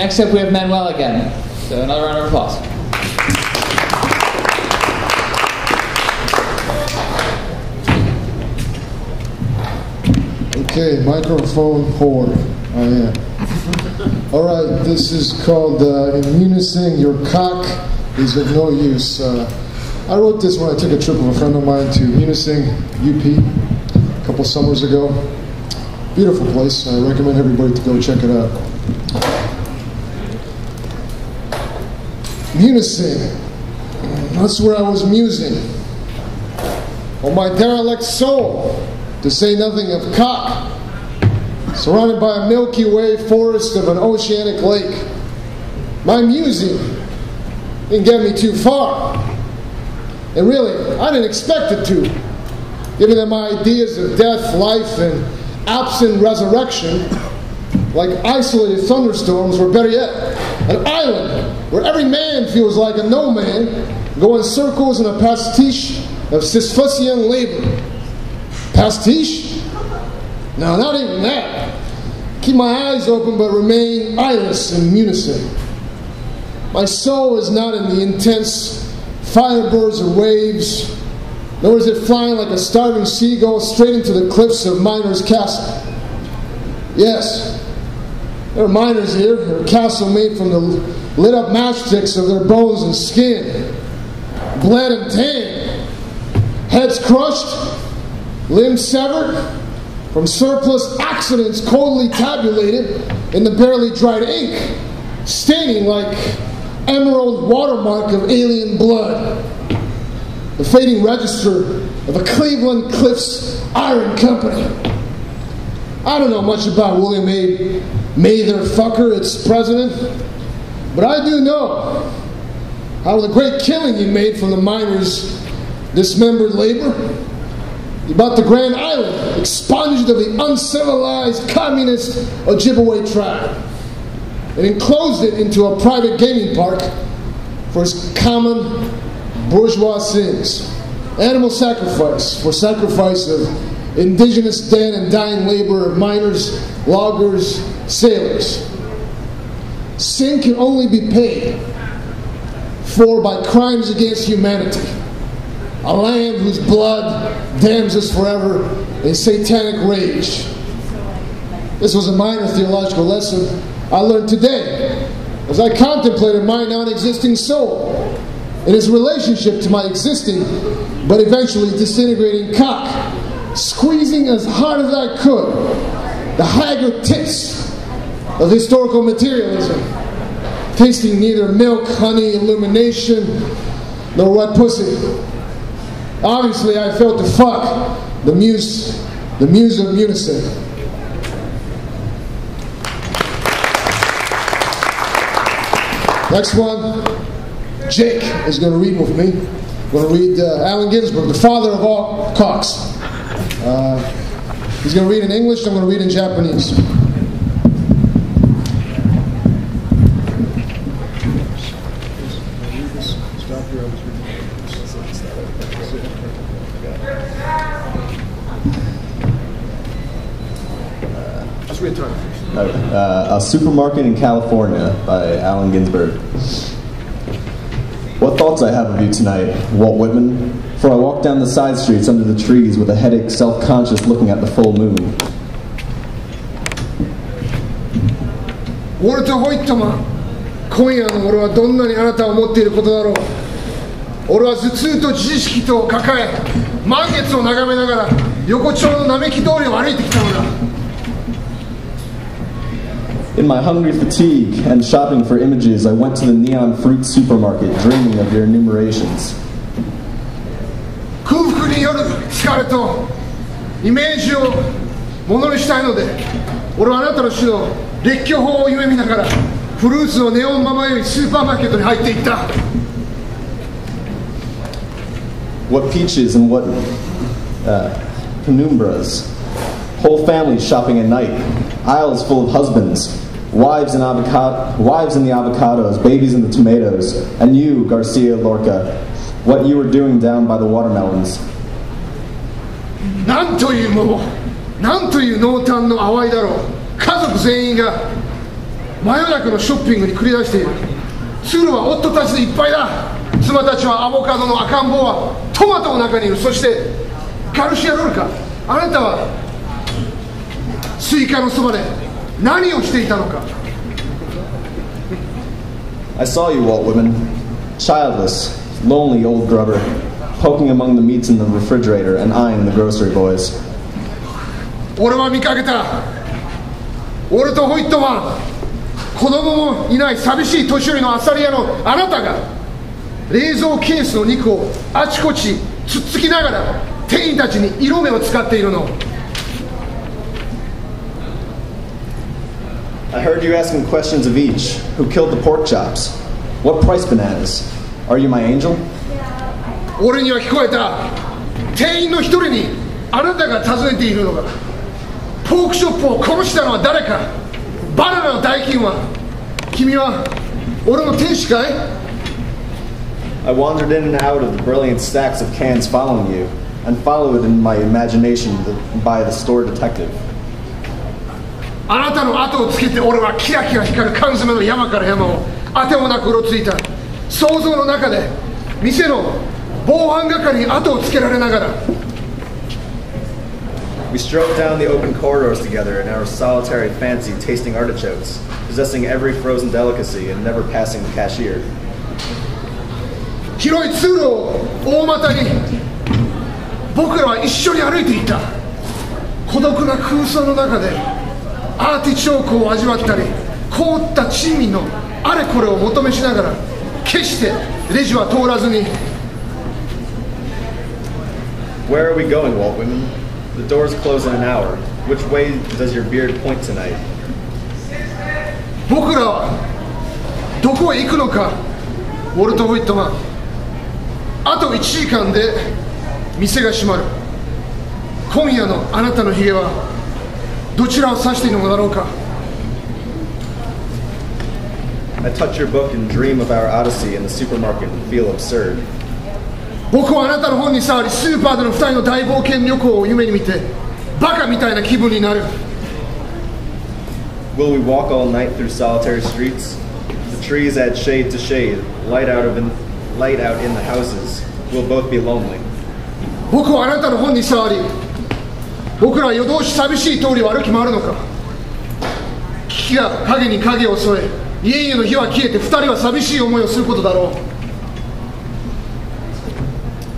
next up we have Manuel again. So another round of applause. Okay, microphone whore. I am. Alright, this is called In Unison, Your Cock is of No Use. I wrote this when I took a trip with a friend of mine to Unison, UP, a couple summers ago. Beautiful place. I recommend everybody to go check it out. Unison. That's where I was musing. On my derelict soul, to say nothing of cock. Surrounded by a Milky Way forest of an oceanic lake. My musing didn't get me too far. And really, I didn't expect it to. Given that my ideas of death, life, and absent resurrection, like isolated thunderstorms, or better yet, an island where every man feels like a no man, go in circles in a pastiche of Sisyphusian labor. Pastiche? No, not even that. Keep my eyes open but remain eyeless in unison. My soul is not in the intense firebirds or waves, nor is it flying like a starving seagull straight into the cliffs of Miner's Castle. Yes, there are miners here, their castle made from the lit up matchsticks of their bones and skin, bled and tan, heads crushed, limbs severed, from surplus accidents coldly tabulated in the barely dried ink, staining like emerald watermark of alien blood. The fading register of a Cleveland Cliffs Iron Company. I don't know much about William A. Matherfucker, its president, but I do know how the great killing he made from the miners' dismembered labor. He bought the Grand Island, expunged of the uncivilized communist Ojibwe tribe, and enclosed it into a private gaming park for his common bourgeois sins. Animal sacrifice, for sacrifice of indigenous dead and dying labor of miners, loggers, sailors. Sin can only be paid for by crimes against humanity. A lamb whose blood damns us forever in satanic rage. This was a minor theological lesson I learned today as I contemplated my non-existing soul and its relationship to my existing but eventually disintegrating cock, squeezing as hard as I could the haggard tits of historical materialism, tasting neither milk, honey, illumination, nor wet pussy. Obviously, I failed to fuck the muse of unison. Next one, Jake is going to read with me. I'm going to read Allen Ginsberg, the father of all cocks. He's going to read in English, I'm going to read in Japanese. A Supermarket in California by Allen Ginsberg. What thoughts I have of you tonight, Walt Whitman, for I walk down the side streets under the trees with a headache, self-conscious looking at the full moon. Walter Whitman, 今夜の俺はどんなにあなたを思っていることだろう。俺は頭痛と自意識とを抱え、満月を眺めながら横丁の並木通りを歩いてきたのだ。In my hungry fatigue and shopping for images, I went to the neon fruit supermarket, dreaming of your enumerations. 空腹による疲れとイメージをものにしたいので、俺はあなたの種の列挙法を夢見ながらフルーツのネオンままよりスーパーマーケットに入っていった。What peaches and what penumbras. Whole families shopping at night. Aisles full of husbands. Wives in the avocados, babies in the tomatoes, and you, Garcia Lorca, what you were doing down by the watermelons. なんというもの、なんという濃淡の淡いだろう。家族全員が真夜中のショッピングに繰り出している。鶴は夫たちでいっぱいだ。妻たちはアボカドの赤ん坊はトマトの中にいる。そしてガルシア・ロルカ、あなたはスイカのそばで何をしていたのか。 I saw you, Walt Whitman. Childless, lonely old grubber, poking among the meats in the refrigerator and eyeing the grocery boys. 俺は見かけた。ウォルト・ホイットマン、子供もいない寂しい年寄りのアサリ屋のあなたが冷蔵ケースの肉をあちこちつっつきながら店員たちに色目を使っているの。 I heard you asking questions of each. Who killed the pork chops? What price bananas? Are you my angel? 俺には聞こえた。店員の一人にあなたが尋ねているのが、ポークショップを殺したのは誰か。バナナの代金は君は俺の天使かい。 I wandered in and out of the brilliant stacks of cans following you, and followed in my imagination by the store detective. あなたの後をつけて俺はキラキラ光る缶詰の山から山をあてもなくうろついた。想像の中で店の防犯係に後をつけられながら。 We strode down the open corridors together in our solitary fancy, tasting artichokes, possessing every frozen delicacy and never passing the cashier. 広い通路を大股に僕らは一緒に歩いていた。孤独な空想の中でアーティチョークを味わったり、凍った珍味のあれこれを求めしながら、決してレジは通らずに。 Where are we going, Walt Whitman? The doors close in an hour. Which way does your beard point tonight? 僕らはどこへ行くのか、ウォルト・ホイットマン。あと1時間で店が閉まる。今夜のあなたのひげはどちらを指しているのだろうか。 I touch your book and dream of our odyssey in the supermarket and feel absurd. 僕はあなたの本に触り、スーパーでの2人の大冒険旅行を夢に見てバカみたいな気分になる。 Will we walk all night through solitary streets? The trees add shade to shade, light out in the houses. We'll both be lonely. 僕はあなたの本に触り、僕らは夜通し寂しい通りを歩き回るのか。木が影に影を添え、家々の火は消えて2人は寂しい思いをすることだろう。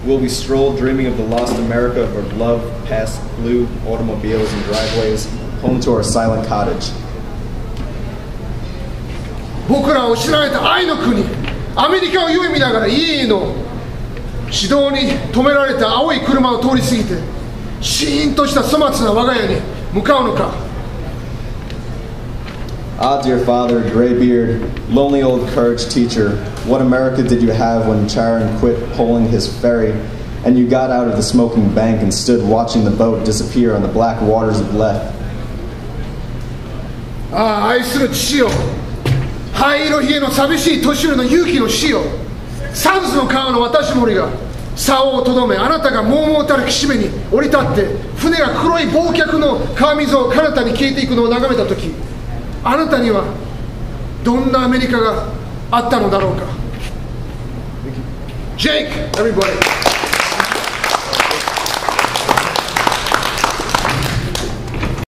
Will we stroll dreaming of the lost America of our love past blue automobiles and driveways, home to our silent cottage? 僕らは失われた愛の国、アメリカを夢見ながら家々の市道に止められた青い車を通り過ぎて、シーンとした粗末な我が家に向かうのか。 Ah, dear father, graybeard, lonely old courage teacher, what America did you have when Charon quit poling his ferry, and you got out of the smoking bank and stood watching the boat disappear on the black waters of Lethe? ああ、愛する父よ、灰色冷えの寂しい年寄りの勇気の死よ。サンズの川の私森が竿をとどめ、あなたが猛々たる岸辺に降り立って船が黒い忘却の川水を彼方に消えていくのを眺めたとき、あなたにはどんなアメリカがあったのだろうか。Jake, everybody.